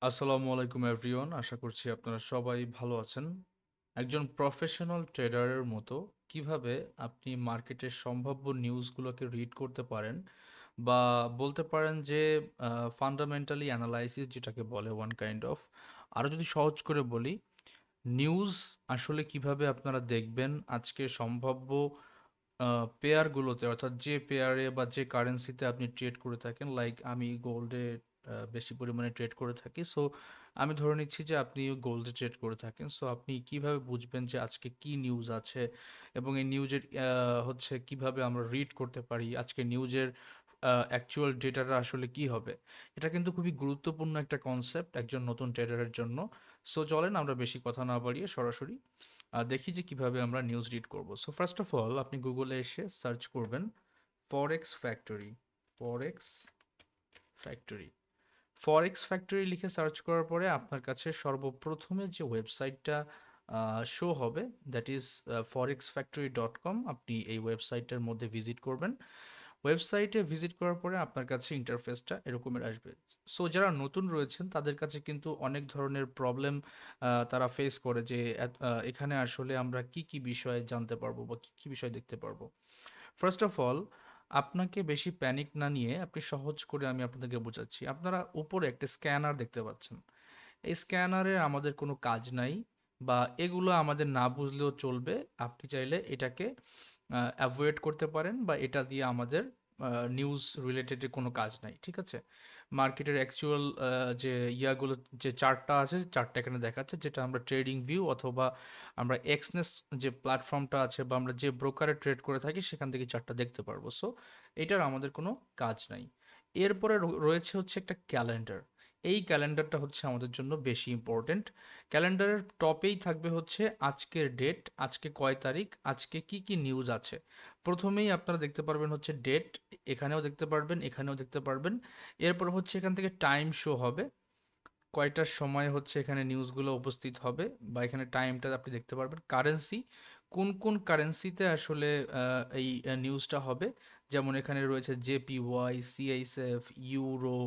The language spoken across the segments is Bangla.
আসসালামু আলাইকুম এভরিওয়ান। আশা করছি আপনারা সবাই ভালো আছেন। একজন প্রফেশনাল ট্রেডারের মতো কিভাবে আপনি মার্কেটের সম্ভাব্য নিউজগুলোকে রিড করতে পারেন বা বলতে পারেন যে ফান্ডামেন্টালি অ্যানালাইসিস যেটাকে বলে ওয়ান কাইন্ড অফ। আরও যদি সহজ করে বলি, নিউজ আসলে কিভাবে আপনারা দেখবেন আজকে সম্ভাব্য পেয়ারগুলোতে, অর্থাৎ যে পেয়ারে বা যে কারেন্সিতে আপনি ট্রেড করে থাকেন। লাইক আমি গোল্ডে বেশি পরিমাণে ট্রেড করে থাকি, সো আমি ধরে নিচ্ছি যে আপনি গোল্ডে ট্রেড করে থাকেন। সো আপনি কিভাবে বুঝবেন যে আজকে কি নিউজ আছে এবং এই নিউজের হচ্ছে কিভাবে আমরা রিড করতে পারি আজকে নিউজের অ্যাকচুয়াল ডেটাটা আসলে কি হবে। এটা কিন্তু খুবই গুরুত্বপূর্ণ একটা কনসেপ্ট একজন নতুন ট্রেডারের জন্য। সো চলেন আমরা বেশি কথা না বাড়িয়ে সরাসরি দেখি যে কিভাবে আমরা নিউজ রিড করব। সো ফার্স্ট অফ অল আপনি গুগলে এসে সার্চ করবেন ফরেক্স ফ্যাক্টরি। ফরেক্স ফ্যাক্টরি ফরেক্স ফ্যাক্টরি লিখে সার্চ করার পরে আপনার কাছে সর্বপ্রথমে যে ওয়েবসাইটটা শো হবে, দ্যাট ইজ forexfactory.com। আপনি এই ওয়েবসাইটের মধ্যে ভিজিট করবেন। ওয়েবসাইটে ভিজিট করার পরে আপনার কাছে ইন্টারফেসটা এরকমের আসবে। সো যারা নতুন রয়েছেন তাদের কাছে কিন্তু অনেক ধরনের প্রবলেম তারা ফেস করে যে এখানে আসলে আমরা কি কি বিষয়ে জানতে পারবো বা কি কি বিষয় দেখতে পারবো। ফার্স্ট অফ অল, আপনাকে বেশি প্যানিক না নিয়ে আপনি সহজ করে আমি আপনাদেরকে বোঝাচ্ছি। আপনারা উপরে একটা স্ক্যানার দেখতে পাচ্ছেন। এই স্ক্যানারের আমাদের কোনো কাজ নাই বা এগুলো আমাদের না বুঝলেও চলবে। আপনি চাইলে এটাকে অ্যাভয়েড করতে পারেন বা এটা দিয়ে আমাদের নিউজ রিলেটেড কোনো কাজ নাই, ঠিক আছে? মার্কেটের অ্যাকচুয়াল যে ইয়াগুলো, যে চার্টটা আছে, চার্টটা এখানে দেখাচ্ছে, যেটা আমরা ট্রেডিং ভিউ অথবা আমরা এক্সনেস যে প্ল্যাটফর্মটা আছে বা আমরা যে ব্রোকারে ট্রেড করে থাকি সেখান থেকে চার্টটা দেখতে পারবো। সো এটার আমাদের কোনো কাজ নাই। এরপরে রয়েছে হচ্ছে একটা ক্যালেন্ডার। এই ক্যালেন্ডারটা হচ্ছে আমাদের জন্য বেশি ইম্পর্টেন্ট। ক্যালেন্ডারের টপেই থাকবে হচ্ছে আজকের ডেট, আজকে কয় তারিখ, আজকে কি কি নিউজ আছে। প্রথমেই আপনারা দেখতে পারবেন হচ্ছে ডেট, এখানেও দেখতে পারবেন, এখানেও দেখতে পারবেন। এরপর হচ্ছে এখান থেকে টাইম শো হবে, কয়টার সময় হচ্ছে এখানে নিউজগুলো উপস্থিত হবে বা এখানে টাইমটা আপনি দেখতে পারবেন। কারেন্সি, কোন কোন কারেন্সিতে আসলে এই নিউজটা হবে। যেমন এখানে রয়েছে জেপিওয়াই, সিএইচএফ, ইউরো,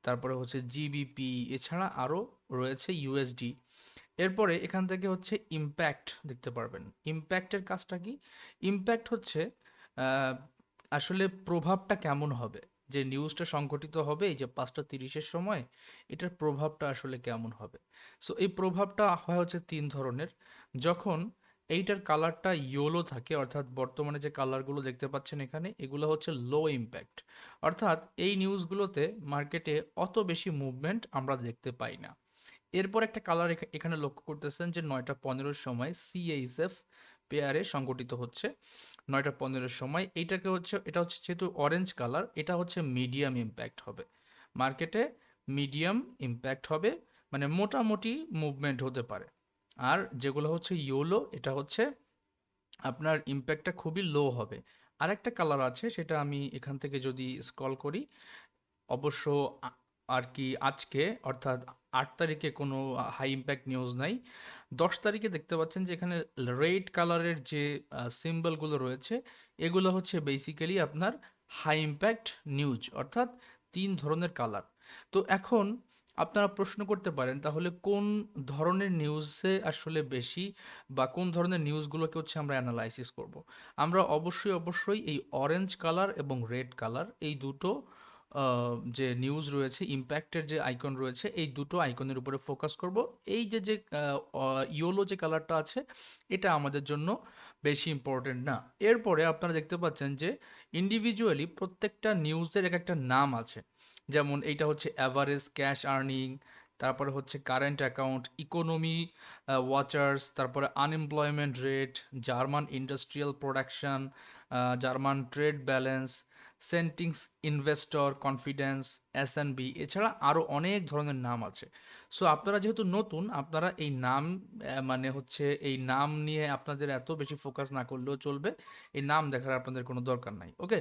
তারপরে হচ্ছে জিবিপি, এছাড়া আরও রয়েছে ইউএসডি। এরপরে এখান থেকে হচ্ছে ইম্প্যাক্ট দেখতে পারবেন। ইম্প্যাক্টের কাজটা কি? ইম্প্যাক্ট হচ্ছে আহ, আসলে প্রভাবটা কেমন হবে, যে নিউজটা সংঘটিত হবে এই যে 5টা 30-এর সময়, এটার প্রভাবটা আসলে কেমন হবে। সো এই প্রভাবটা হয় হচ্ছে তিন ধরনের। যখন এইটার কালারটা ইয়েলো থাকে, অর্থাৎ বর্তমানে যে কালারগুলো দেখতে পাচ্ছেন এখানে, এগুলো হচ্ছে লো ইম্প্যাক্ট, অর্থাৎ এই নিউজগুলোতে মার্কেটে অত বেশি মুভমেন্ট আমরা দেখতে পাই না। এরপর একটা কালার এখানে লক্ষ্য করতেছেন যে 9টা 15-এর সময় সিএইচএফ পেয়ারে সংগঠিত হচ্ছে। 9টা 15-এর সময় এটা হচ্ছে যেহেতু অরেঞ্জ কালার, এটা হচ্ছে মিডিয়াম ইম্প্যাক্ট হবে মার্কেটে। মিডিয়াম ইম্প্যাক্ট হবে, মানে মোটামুটি মুভমেন্ট হতে পারে। আর যেগুলো হচ্ছে ইয়েলো, এটা হচ্ছে আপনার ইম্প্যাক্টটা খুবই লো হবে। আরেকটা কালার আছে, সেটা আমি এখান থেকে যদি স্ক্রল করি, অবশ্য আ আর কি আজকে, অর্থাৎ ৮ তারিখে কোনো হাই ইমপ্যাক্ট নিউজ নাই। ১০ তারিখে দেখতে পাচ্ছেন যে এখানে রেড কালারের যে সিম্বলগুলো রয়েছে, এগুলো হচ্ছে বেসিক্যালি আপনার হাই ইমপ্যাক্ট নিউজ, অর্থাৎ ৩ ধরনের কালার। তো এখন আপনারা প্রশ্ন করতে পারেন, তাহলে কোন ধরনের নিউজে আসলে বেশি বা কোন ধরনের নিউজগুলোকে হচ্ছে আমরা অ্যানালাইসিস করব? আমরা অবশ্যই এই অরেঞ্জ কালার এবং রেড কালার, এই দুটো যে নিউজ রয়েছে, ইম্প্যাক্টের যে আইকন রয়েছে, এই দুটো আইকনের উপরে ফোকাস করব। এই যে ইয়েলো যে কালারটা আছে, এটা আমাদের জন্য বেশি ইম্পর্টেন্ট না। এরপরে আপনারা দেখতে পাচ্ছেন যে ইন্ডিভিজুয়ালি প্রত্যেকটা নিউজের এক একটা নাম আছে। যেমন এইটা হচ্ছে অ্যাভারেজ ক্যাশ আর্নিং, তারপরে হচ্ছে কারেন্ট অ্যাকাউন্ট, ইকোনমি ওয়াচার্স, তারপরে unemployment rate, German industrial production, German trade balance, sentiments, investor confidence, এস&বি, এছাড়া আরও অনেক ধরনের নাম আছে। সো আপনারা যেহেতু নতুন, আপনারা এই নাম মানে হচ্ছে এই নাম নিয়ে আপনাদের এত বেশি ফোকাস না করলেও চলবে। এই নাম দেখার আপনাদের কোনো দরকার নাই, ওকে?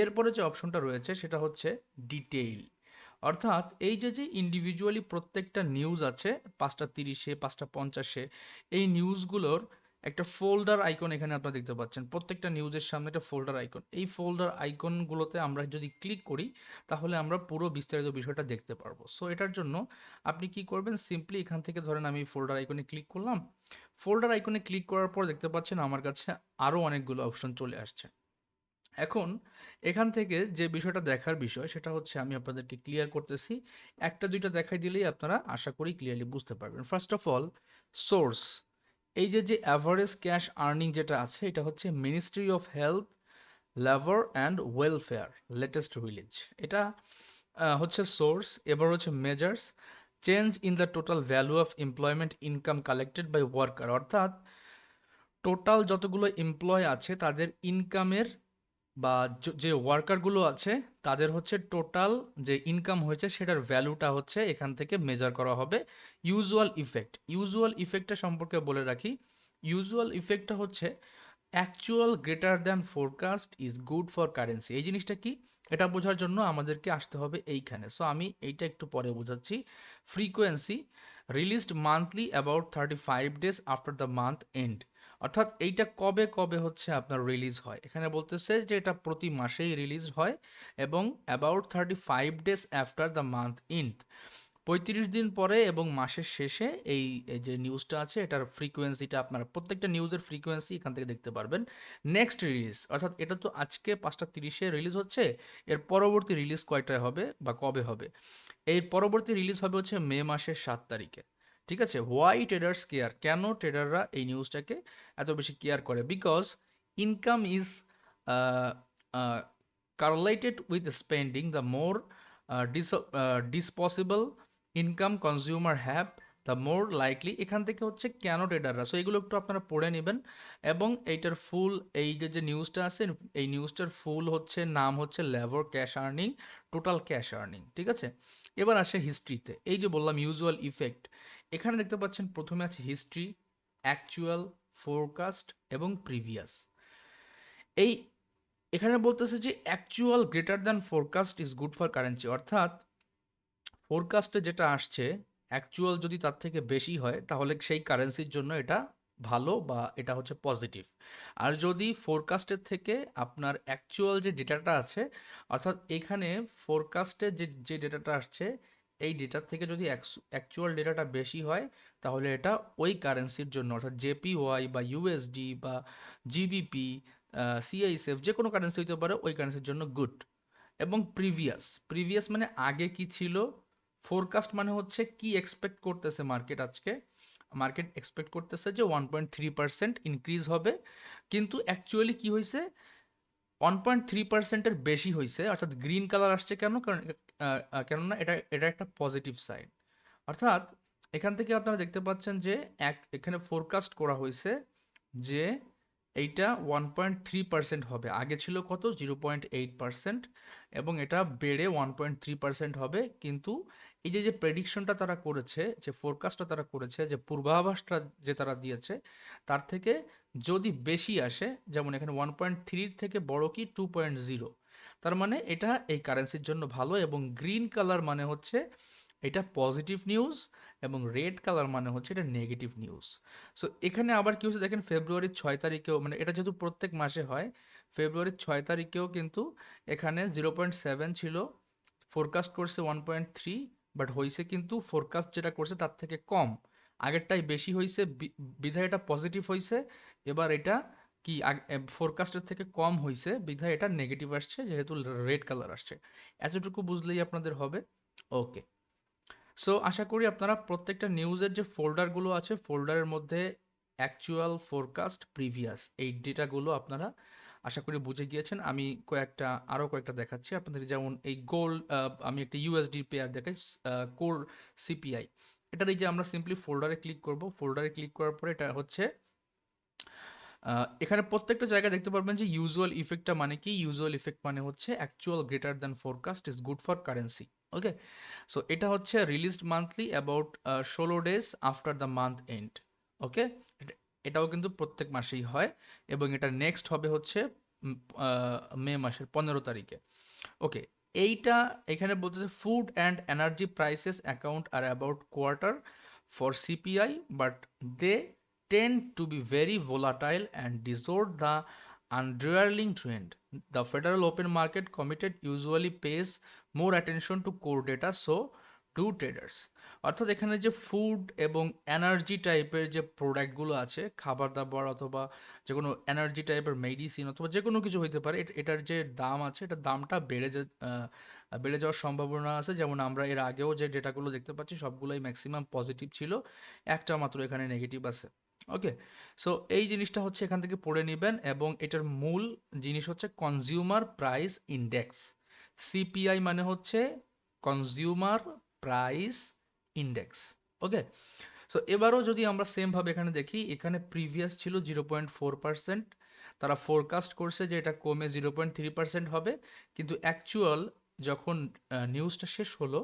এরপরে যে অপশনটা রয়েছে সেটা হচ্ছে ডিটেইল, অর্থাৎ এই যে ইন্ডিভিজুয়ালি প্রত্যেকটা নিউজ আছে 5টা 30-এ, 5টা 50-এ, এই নিউজগুলোর একটা ফোল্ডার আইকন এখানে আপনারা দেখতে পাচ্ছেন। প্রত্যেকটা নিউজের সামনে একটা ফোল্ডার আইকন। এই ফোল্ডার আইকনগুলোতে আমরা যদি ক্লিক করি, তাহলে আমরা পুরো বিস্তারিত বিষয়টা দেখতে পারবো। সো এটার জন্য আপনি কি করবেন? সিম্পলি এখান থেকে ধরেন আমি ফোল্ডার আইকনে ক্লিক করলাম। ফোল্ডার আইকনে ক্লিক করার পর দেখতে পাচ্ছেন আমার কাছে আরো অনেকগুলো অপশন চলে আসছে। এখন এখান থেকে যে বিষয়টা দেখার বিষয় সেটা হচ্ছে আমি আপনাদেরকে ক্লিয়ার করতেছি। ১টা ২টা দেখাই দিলেই আপনারা আশা করি ক্লিয়ারলি বুঝতে পারবেন। First of all, source. এই যে এভারেজ ক্যাশ আর্নিং যেটা আছে এটা হচ্ছে ministry of health, labour and welfare latest release. এটা হচ্ছে সোর্স। এবার হচ্ছে measures, change in the total value of employment income collected by worker, অর্থাৎ টোটাল যতগুলো এমপ্লয় আছে তাদের ইনকামের বা যে ওয়ার্কারগুলো আছে তাদের হচ্ছে টোটাল যে ইনকাম হয়েছে সেটার ভ্যালুটা হচ্ছে এখান থেকে মেজার করা হবে। ইউজুয়াল ইফেক্ট, ইউজুয়াল ইফেক্টটা সম্পর্কে বলে রাখি। ইউজুয়াল ইফেক্টটা হচ্ছে actual greater than forecast is good for currency. এই জিনিসটা কি, এটা বোঝার জন্য আমাদেরকে আসতে হবে এইখানে। সো আমি এইটা একটু পরে বোঝাচ্ছি। Frequency, released monthly about 35 days after the month end, অর্থাৎ এইটা কবে কবে হচ্ছে আপনার রিলিজ হয়। এখানে বলতেছে যে এটা প্রতি মাসেই রিলিজ হয় এবং about 35 days after the month end, ৩৫ দিন পরে এবং মাসের শেষে এই এই যে নিউজটা আছে এটার ফ্রিকোয়েন্সিটা আপনারা প্রত্যেকটা নিউজের ফ্রিকোয়েন্সি এখান থেকে দেখতে পারবেন। নেক্সট রিলিজ, অর্থাৎ এটা তো আজকে ৫টা ৩০-এ রিলিজ হচ্ছে, এর পরবর্তী রিলিজ কয়টায় হবে বা কবে হবে? এর পরবর্তী রিলিজ হবে হচ্ছে মে মাসের ৭ তারিখে। ঠিক আছে? হোয়াই ট্রেডার্স কেয়ার, কেন ট্রেডাররা এই নিউজটাকে এত বেশি কেয়ার করে? Because income is correlated with spending. The more disposable income consumer have, the more likely. এখান থেকে হচ্ছে কেন ট্রেডাররা, সো এগুলো একটু আপনারা পড়ে নেবেন। এবং এইটার ফুল, এই যে নিউজটা আছে এই নিউজটার ফুল হচ্ছে নাম হচ্ছে labour cash earning, total cash earning. ঠিক আছে? এবার আসে হিস্ট্রিতে। এই যে বললাম ইউজুয়াল ইফেক্ট, এখানে দেখতে পাচ্ছেন প্রথমে আছে হিস্ট্রি, অ্যাকচুয়াল, ফোরকাস্ট এবং প্রিভিয়াস। এই এখানে বলতেছে যে actual greater than forecast is good for currency, অর্থাৎ ফোরকাস্টে যেটা আসছে অ্যাকচুয়াল যদি তার থেকে বেশি হয় তাহলে সেই কারেন্সির জন্য এটা ভালো বা এটা হচ্ছে পজিটিভ। আর যদি ফোরকাস্টের থেকে আপনার অ্যাকচুয়াল যে ডেটাটা আছে, অর্থাৎ এখানে ফোরকাস্টে যে ডেটাটা আসছে এই ডেটার থেকে যদি অ্যাকচুয়াল ডেটাটা বেশি হয় তাহলে এটা ওই কারেন্সির জন্য, অর্থাৎ জেপিওয়াই বা ইউএসডি বা জিবিপি, সিআইএসএফ, যে কোনো কারেন্সি হতে পারে, ওই কারেন্সির জন্য গুড। এবং প্রিভিয়াস, প্রিভিয়াস মানে আগে কি ছিল, ফোরকাস্ট মানে হচ্ছে কি এক্সপেক্ট করতেছে মার্কেট আজকে। মার্কেট এক্সপেক্ট করতেছে যে 1.3% ইনক্রিজ হবে, কিন্তু অ্যাকচুয়ালি কি হয়েছে, 1.3%-এর বেশি হয়েছে। অর্থাৎ গ্রিন কালার আসছে কেন? কারণ কেননা এটা এটা একটা পজিটিভ সাইন। অর্থাৎ এখান থেকে আপনারা দেখতে পাচ্ছেন যে এখানে ফোরকাস্ট করা হয়েছে যে এইটা 1.3% হবে। আগে ছিল কত? 0.8%, এবং এটা বেড়ে 1.3% হবে। কিন্তু এই যে প্রেডিকশনটা তারা করেছে, যে ফোরকাস্টটা তারা করেছে, যে পূর্বাভাসটা যে তারা দিয়েছে, তার থেকে যদি বেশি আসে, যেমন এখানে 1.3-র থেকে বড় কি 2.0, তার মানে এটা এই কারেন্সির জন্য ভালো। এবং গ্রিন কালার মানে হচ্ছে এটা পজিটিভ নিউজ, এবং রেড কালার মানে হচ্ছে এটা নেগেটিভ নিউজ। সো এখানে আবার কি হচ্ছে দেখেন, ফেব্রুয়ারির ৬ তারিখেও, মানে এটা যেহেতু প্রত্যেক মাসে হয়, ফেব্রুয়ারির ৬ তারিখেও কিন্তু এখানে 0.7 ছিল, ফোরকাস্ট করছে 1.3, বাট হয়েছে কিন্তু ফোরকাস্ট যেটা করছে তার থেকে কম, আগেরটাই বেশি হয়েছে, বিধায় এটা পজিটিভ হয়েছে। এবার এটা কি ফোরকাস্টের থেকে কম হয়েছে বিধায় এটা নেগেটিভ আসছে, যেহেতু রেড কালার আসছে। এতটুকু বুঝলেই আপনাদের হবে। ওকে, সো আশা করি আপনারা প্রত্যেকটা নিউজের যে ফোল্ডারগুলো আছে ফোল্ডারের মধ্যে অ্যাকচুয়াল, ফোরকাস্ট, প্রিভিয়াস এই ডেটাগুলো আপনারা আশা করি বুঝে গিয়েছেন। আমি আরও কয়েকটা দেখাচ্ছি আপনাদের। যেমন এই গোল্ড, আমি একটা ইউএসডি পেয়ার দেখাই, কোর সিপিআই। এটার এই যে আমরা সিম্পলি ফোল্ডারে ক্লিক করব, ফোল্ডারে ক্লিক করার পরে এটা হচ্ছে এখানে প্রত্যেকটা জায়গায় দেখতে পারবেন যে ইউজুয়াল ইফেক্টটা মানে কি। ইউজুয়াল ইফেক্ট মানে হচ্ছে actual greater than forecast is good for currency. Okay, so এটা হচ্ছে released monthly about 16 days after the month end. Okay, এটাও কিন্তু প্রত্যেক মাসেই হয়, এবং এটা নেক্সট হবে হচ্ছে মে মাসের 15 তারিখে। ওকে, এইটা এখানে বলতেছে food and energy prices account আর about quarter for CPI, but they tend to be very volatile and distort the underlying trend. The Federal Open Market Committee usually pays more attention to core data, so do traders. অর্থাৎ এখানে যে ফুড এবং এনার্জি টাইপের যে প্রোডাক্টগুলো আছে, খাবার দাবার অথবা যে কোনো এনার্জি টাইপের মেডিসিন অথবা যে কোনো কিছু হইতে পারে, এটার যে দাম আছে, এটার দামটা বেড়ে যাওয়ার সম্ভাবনা আছে। যেমন আমরা এর আগেও যে ডেটাগুলো দেখতে পাচ্ছি সবগুলোই ম্যাক্সিমাম পজিটিভ ছিল, একটা মাত্র এখানে নেগেটিভ আছে। ওকে, সো এই জিনিসটা হচ্ছে এখান থেকে পড়ে নেবেন, এবং এটার মূল জিনিস হচ্ছে কনজিউমার প্রাইস ইন্ডেক্স। সিপিআই মানে হচ্ছে কনজিউমার প্রাইস ইন্ডেক্স। ওকে, সো এবারও যদি আমরা সেমভাবে এখানে দেখি, এখানে প্রিভিয়াস ছিল 0.4%, তারা ফোরকাস্ট করছে যে এটা কমে 0.3% হবে, কিন্তু অ্যাকচুয়াল যখন নিউজটা শেষ হলো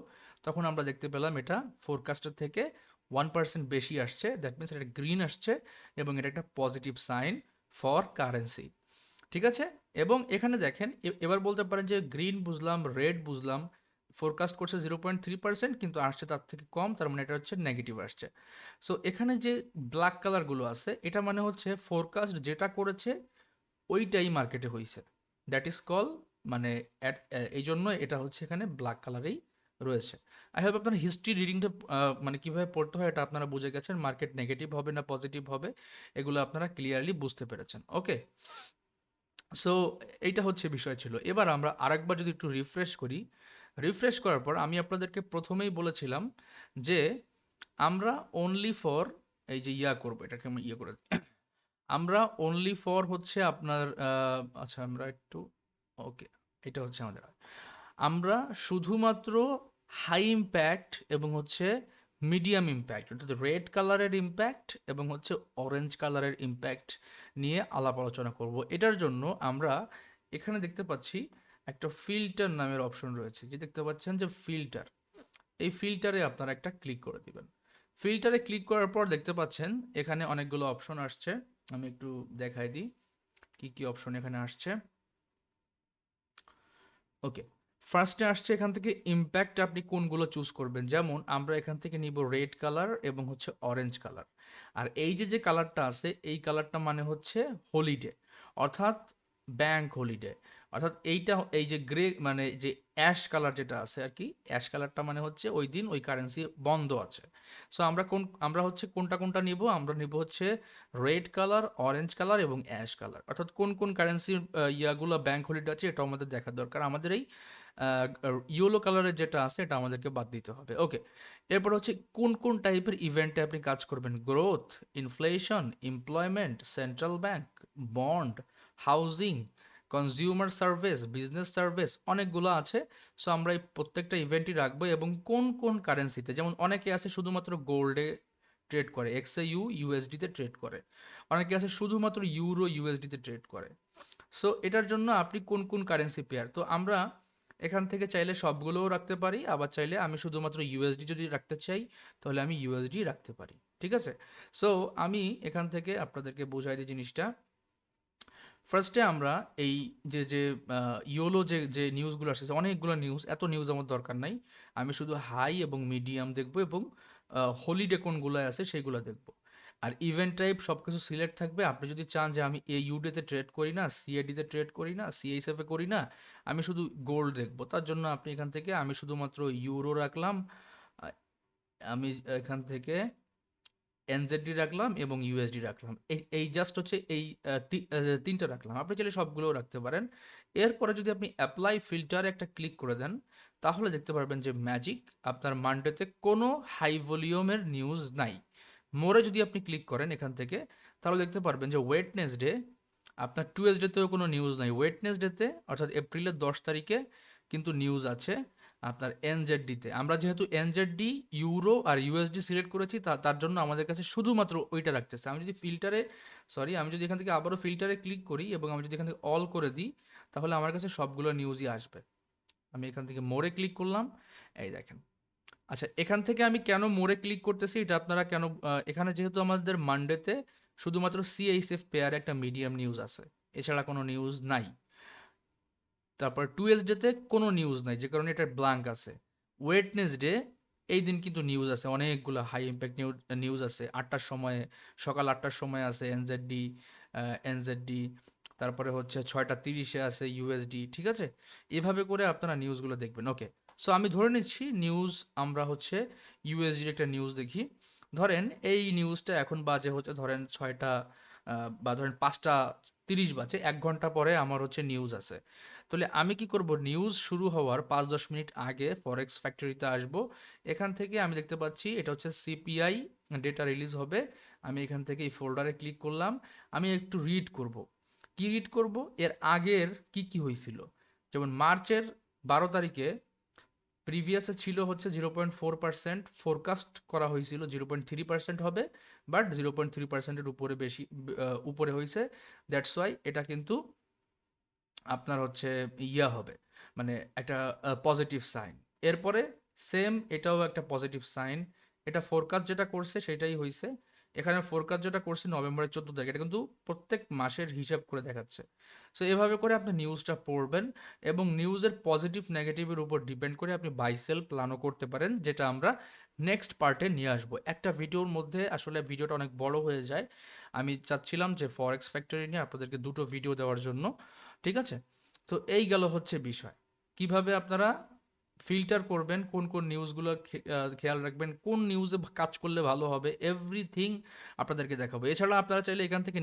তখন আমরা দেখতে পেলাম এটা ফোরকাস্টের থেকে 1% বেশি আসছে। দ্যাট মিনস এটা গ্রিন আসছে, এবং এটা একটা পজিটিভ সাইন ফর কারেন্সি। ঠিক আছে, এবং এখানে দেখেন এবার বলতে পারেন যে গ্রিন বুঝলাম, রেড বুঝলাম, ফোরকাস্ট করছে 0.3%, কিন্তু আসছে তার থেকে কম, তার মানে এটা হচ্ছে নেগেটিভ আসছে। সো এখানে যে ব্ল্যাক কালারগুলো আছে, এটা মানে হচ্ছে ফোরকাস্ট যেটা করেছে ওইটাই মার্কেটে হয়েছে, দ্যাট ইজ কল, মানে এই জন্য এটা হচ্ছে এখানে ব্ল্যাক কালারেই রয়েছে। আই হোপ আপনার হিস্ট্রি রিডিংটা মানে কীভাবে পড়তে হয় এটা আপনারা বুঝে গেছেন, মার্কেট নেগেটিভ হবে না পজিটিভ হবে এগুলো আপনারা ক্লিয়ারলি বুঝতে পেরেছেন। ওকে, সো এইটা হচ্ছে বিষয় ছিল। এবার আমরা আরেকবার যদি একটু রিফ্রেশ করি, রিফ্রেশ করার পর আমি আপনাদেরকে প্রথমেই বলেছিলাম যে আমরা অনলি ফর এই যে করবো, এটাকে আমি করে আমরা অনলি ফর হচ্ছে আপনার আচ্ছা আমরা একটু, ওকে, এটা হচ্ছে আমাদের, আমরা শুধুমাত্র হাই ইম্প্যাক্ট এবং হচ্ছে মিডিয়াম ইম্প্যাক্ট, অর্থাৎ রেড কালারের ইম্প্যাক্ট এবং হচ্ছে অরেঞ্জ কালারের ইম্প্যাক্ট নিয়ে আলাপ আলোচনা করব। এটার জন্য আমরা এখানে দেখতে পাচ্ছি একটা ফিল্টার নামের অপশন রয়েছে, যে দেখতে পাচ্ছেন যে ফিল্টার, এই ফিল্টারে আপনারা একটা ক্লিক করে দিবেন। ফিল্টারে ক্লিক করার পর দেখতে পাচ্ছেন এখানে অনেকগুলো অপশন আসছে, আমি একটু দেখাই দিই কি কি অপশন এখানে আসছে। ওকে, ফার্স্টে আসছে এখান থেকে ইম্প্যাক্ট, আপনি কোনগুলো চুজ করবেন। যেমন আমরা এখান থেকে নিব রেড কালার এবং হচ্ছে অরেঞ্জ কালার। আর এই যে কালারটা আছে, এই কালারটা মানে হচ্ছে হলিডে, অর্থাৎ ব্যাংক হলিডে। অর্থাৎ এই যে গ্রে মানে যে অ্যাশ কালার যেটা আছে আর কি, অ্যাশ কালারটা মানে হচ্ছে ওই দিন ওই কারেন্সি বন্ধ আছে। সো আমরা হচ্ছে কোনটা নিব, আমরা নিব হচ্ছে রেড কালার, অরেঞ্জ কালার এবং অ্যাশ কালার। অর্থাৎ কোন কোন কারেন্সির ইয়াগুলো ব্যাংক হলিডে আছে এটা আমাদের দেখার দরকার। আমাদের এই ইয়েলো কালারের যেটা আছে এটা আমাদেরকে বাদ দিতে হবে। ওকে, এরপর হচ্ছে কোন কোন টাইপের ইভেন্টে আপনি কাজ করবেন, growth, inflation, employment, central bank, bond, housing, consumer service, business service, অনেকগুলো আছে। সো আমরা এই প্রত্যেকটা ইভেন্টই রাখবো, এবং কোন কোন কারেন্সিতে, যেমন অনেকে আছে শুধুমাত্র গোল্ডে ট্রেড করে, এক্সএইউ ইউএসডিতে ট্রেড করে, অনেকে আছে শুধুমাত্র ইউরো ইউএসডিতে ট্রেড করে। সো এটার জন্য আপনি কোন কোন কারেন্সি পেয়ার, তো আমরা এখান থেকে চাইলে সবগুলোও রাখতে পারি, আবার চাইলে আমি শুধুমাত্র ইউএসডি যদি রাখতে চাই তাহলে আমি ইউএসডি রাখতে পারি। ঠিক আছে, সো আমি এখান থেকে আপনাদেরকে বোঝাই দিই জিনিসটা। ফার্স্টে আমরা এই যে ইয়োলো যে নিউজগুলো আসছে, অনেকগুলো নিউজ, এত নিউজ আমার দরকার নাই, আমি শুধু হাই এবং মিডিয়াম দেখবো, এবং হলিডে কোনগুলো আছে সেগুলো দেখবো। আর ইভেন্ট টাইপ সব কিছু সিলেক্ট থাকবে। আপনি যদি চান যে আমি এই ইউডেতে ট্রেড করি না, সিএডিতে ট্রেড করি না, সিএইচএফে করি না, আমি শুধু গোল্ড দেখবো, তার জন্য আপনি এখান থেকে আমি শুধুমাত্র ইউরো রাখলাম, আ- আমি এখান থেকে এনজেডডি রাখলাম এবং ইউএসডি রাখলাম, এই জাস্ট হচ্ছে এই তিনটা রাখলাম। আপনি চাইলে সবগুলোও রাখতে পারেন। এরপরে যদি আপনি অ্যাপ্লাই ফিল্টারে একটা ক্লিক করে দেন, তাহলে দেখতে পারবেন যে ম্যাজিক, আপনার মানডেতে কোনো হাই ভলিউমের নিউজ নাই। মোরে যদি আপনি ক্লিক করেন এখান থেকে, তাহলে দেখতে পারবেন যে ওয়েডনেসডে, আপনার টুয়েসডেতেও কোনো নিউজ নাই, ওয়েডনেসডেতে অর্থাৎ এপ্রিলের 10 তারিখে কিন্তু নিউজ আছে আপনার এনজেডডিতে। আমরা যেহেতু এনজেডডি, ইউরো আর ইউএসডি সিলেক্ট করেছি, তার জন্য আমাদের কাছে শুধুমাত্র ওইটা রাখতেছে। আমি যদি আমি যদি এখান থেকে আবারও ফিল্টারে ক্লিক করি এবং আমি যদি এখান থেকে অল করে দিই, তাহলে আমার কাছে সবগুলো নিউজই আসবে। আমি এখান থেকে মোরে ক্লিক করলাম, এই দেখেন। আচ্ছা, এখান থেকে আমি কেন মোরে ক্লিক করতেছি এটা আপনারা কেন, এখানে যেহেতু আমাদের মানডেতে শুধুমাত্র সিএইচএফ পেয়ারে একটা মিডিয়াম নিউজ আছে, এছাড়া কোনো নিউজ নাই। তারপর টুয়েসডেতে কোনো নিউজ নাই, যে কারণে এটা ব্ল্যাঙ্ক আছে। ওয়েডনেসডে এই দিন কিন্তু নিউজ আছে অনেকগুলা হাই ইমপ্যাক্ট নিউজ আছে ৮টার সময়ে, সকাল ৮টার সময় আছে এনজেডডি, তারপরে হচ্ছে ৬টা ৩০-এ আছে ইউএসডি, ঠিক আছে? এভাবে করে আপনারা নিউজগুলো দেখবেন। ওকে, সো আমি ধরে নিচ্ছি নিউজ আমরা হচ্ছে ইউএসডির একটা নিউজ দেখি। ধরেন এই নিউজটা এখন বাজে হচ্ছে ধরেন ৬টা বা ধরেন ৫টা ৩০ বাজে, ১ ঘন্টা পরে আমার হচ্ছে নিউজ আছে। তাহলে আমি কি করব, নিউজ শুরু হওয়ার ৫-১০ মিনিট আগে ফরেক্স ফ্যাক্টরিতে আসব। এখান থেকে আমি দেখতে পাচ্ছি এটা হচ্ছে সিপিআই ডেটা রিলিজ হবে। আমি এখান থেকে এই ফোল্ডারে ক্লিক করলাম। আমি একটু রিড করব। কি রিড করব? এর আগের কি কি হয়েছিল। যেমন মার্চের ১২ তারিখে প্রিভিয়াসে ছিল হচ্ছে 0.4%, ফোরকাস্ট করা হয়েছিল 0.3% হবে, বাট 0.3%-এর উপরে বেশি, উপরে হয়েছে। দ্যাটস ওয়াই এটা কিন্তু আপনার হচ্ছে ইয়া হবে, মানে একটা পজিটিভ সাইন। এরপরে সেম এটাও একটা পজিটিভ সাইন। এটা ফোরকাস্ট যেটা করছে সেটাই হয়েছে। এখানে ফোরকাস্ট যেটা করছে নভেম্বরের 14 তারিখ, এটা কিন্তু প্রত্যেক মাসের হিসাব করে দেখাচ্ছে। সো এভাবে করে আপনি নিউজটা পড়বেন এবং নিউজের পজিটিভ নেগেটিভের উপর ডিপেন্ড করে আপনি বাই সেল প্ল্যানও করতে পারেন, যেটা আমরা নেক্সট পার্টে নিয়ে আসবো। একটা ভিডিওর মধ্যে আসলে ভিডিওটা অনেক বড় হয়ে যায়। আমি চাচ্ছিলাম যে ফরেক্স ফ্যাক্টরি নিয়ে আপনাদেরকে দুটো ভিডিও দেওয়ার জন্য, ঠিক আছে? তো এই গেল হচ্ছে বিষয়। কিভাবে আপনারা ফিল্টার করবেন, কোন কোন নিউজগুলো খেয়াল রাখবেন, কোন নিউজে কাজ করলে ভালো হবে, এভরিথিং আপনাদেরকে দেখাবো। এছাড়া আপনারা চাইলে এখান থেকে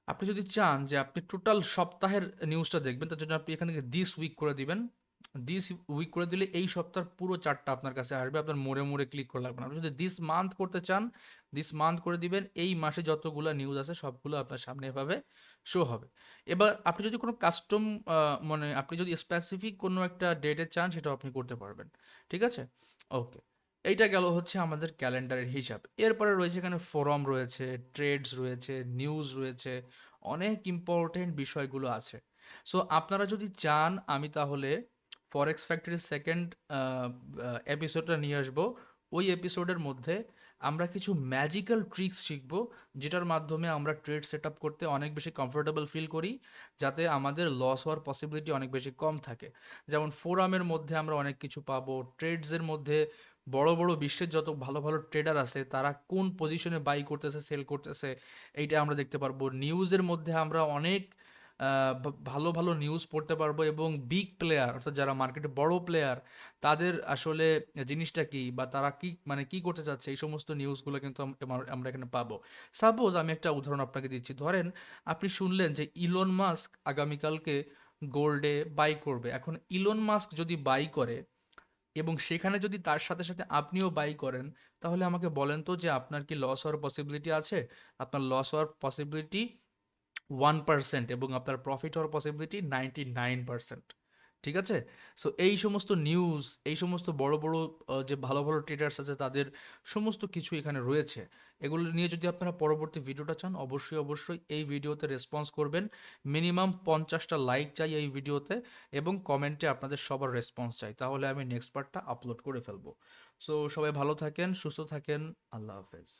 আপনি যদি চান যে আপনি টোটাল সপ্তাহের নিউজটা দেখবেন, তার জন্য আপনি এখান থেকে দিস উইক করে দিবেন। দিস উইক করে দিলে এই সপ্তাহের পুরো চার্টটা আপনার কাছে আসবে, আপনার মোড়ে মোড়ে ক্লিক করে লাগবে না। আপনি যদি দিস মান্থ করতে চান, দিস মান্থ করে দিবেন। এই মাসে যতগুলো নিউজ আছে সবগুলো আপনার সামনে এভাবে শো হবে। এবার আপনি যদি কোনো কাস্টম, মানে আপনি যদি স্পেসিফিক কোনো একটা ডেটে চান, সেটাও আপনি করতে পারবেন, ঠিক আছে? ওকে, এইটা গেল হচ্ছে আমাদের ক্যালেন্ডারের হিসাব। এরপরে রয়েছে এখানে ফোরাম রয়েছে, ট্রেডস রয়েছে, নিউজ রয়েছে, অনেক ইম্পর্টেন্ট বিষয়গুলো আছে। সো আপনারা যদি চান আমি তাহলে ফরেক্স ফ্যাক্টরির সেকেন্ড এপিসোডটা নিয়ে আসবো। ওই এপিসোডের মধ্যে আমরা কিছু ম্যাজিক্যাল ট্রিক্স শিখব, যেটার মাধ্যমে আমরা ট্রেড সেট আপ করতে অনেক বেশি কমফোর্টেবল ফিল করি, যাতে আমাদের লস হওয়ার পসিবিলিটি অনেক বেশি কম থাকে। যেমন ফোরামের মধ্যে আমরা অনেক কিছু পাবো, ট্রেডসের মধ্যে বড় বড় বিশ্বের যত ভালো ভালো ট্রেডার আছে তারা কোন পজিশনে বাই করতেছে সেল করতেছে, এইটা আমরা দেখতে পারবো। নিউজের মধ্যে আমরা অনেক ভালো ভালো নিউজ পড়তে পারবো এবং বিগ প্লেয়ার অর্থাৎ যারা মার্কেটে বড় প্লেয়ার তাদের আসলে জিনিসটা কি বা তারা কি মানে কি করতে চাচ্ছে, এই সমস্ত নিউজগুলো কিন্তু আমরা এখানে পাবো। সাপোজ আমি একটা উদাহরণ আপনাকে দিচ্ছি। ধরেন আপনি শুনলেন যে ইলন মাস্ক আগামীকালকে গোল্ডে বাই করবে। এখন ইলন মাস্ক যদি বাই করে এবং সেখানে যদি তার সাথে সাথে আপনিও বাই করেন, তাহলে আমাকে বলেন তো যে আপনার কি লস হওয়ার পসিবিলিটি আছে? আপনার লস হওয়ার পসিবিলিটি 1% এবং আপনার প্রফিট হওয়ার পসিবিলিটি 99%, ঠিক আছে? সো এই সমস্ত নিউজ, এই সমস্ত বড় বড় যে ভালো ভালো ট্রেডার্স আছে তাদের সমস্ত কিছু এখানে রয়েছে। এগুলো নিয়ে যদি আপনারা পরবর্তী ভিডিওটা চান, অবশ্যই অবশ্যই এই ভিডিওতে রেসপন্স করবেন। মিনিমাম 50টা লাইক চাই এই ভিডিওতে এবং কমেন্টে আপনাদের সবার রেসপন্স চাই, তাহলে আমি নেক্সট পার্টটা আপলোড করে ফেলবো। সো সবাই ভালো থাকেন, সুস্থ থাকেন, আল্লাহ হাফেজ।